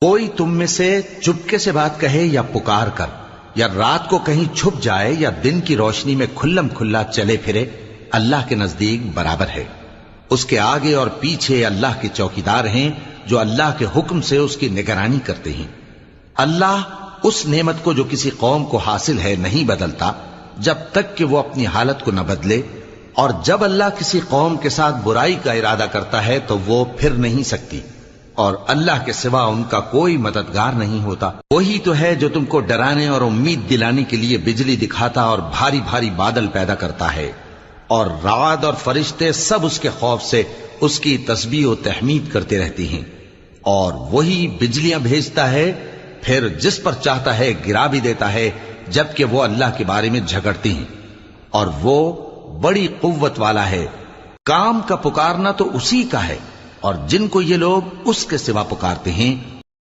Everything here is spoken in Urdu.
کوئی تم میں سے چپکے سے بات کہے یا پکار کر، یا رات کو کہیں چھپ جائے یا دن کی روشنی میں کھلم کھلا چلے پھرے، اللہ کے نزدیک برابر ہے۔ اس کے آگے اور پیچھے اللہ کے چوکیدار ہیں جو اللہ کے حکم سے اس کی نگرانی کرتے ہیں۔ اللہ اس نعمت کو جو کسی قوم کو حاصل ہے نہیں بدلتا جب تک کہ وہ اپنی حالت کو نہ بدلے، اور جب اللہ کسی قوم کے ساتھ برائی کا ارادہ کرتا ہے تو وہ پھر نہیں سکتی، اور اللہ کے سوا ان کا کوئی مددگار نہیں ہوتا۔ وہی تو ہے جو تم کو ڈرانے اور امید دلانے کے لیے بجلی دکھاتا اور بھاری بھاری بادل پیدا کرتا ہے، اور رعد اور فرشتے سب اس کے خوف سے اس کی تسبیح و تحمید کرتے رہتے ہیں۔ اور وہی بجلیاں بھیجتا ہے، پھر جس پر چاہتا ہے گرا بھی دیتا ہے، جبکہ وہ اللہ کے بارے میں جھگڑتے ہیں، اور وہ بڑی قوت والا ہے۔ کام کا پکارنا تو اسی کا ہے، اور جن کو یہ لوگ اس کے سوا پکارتے ہیں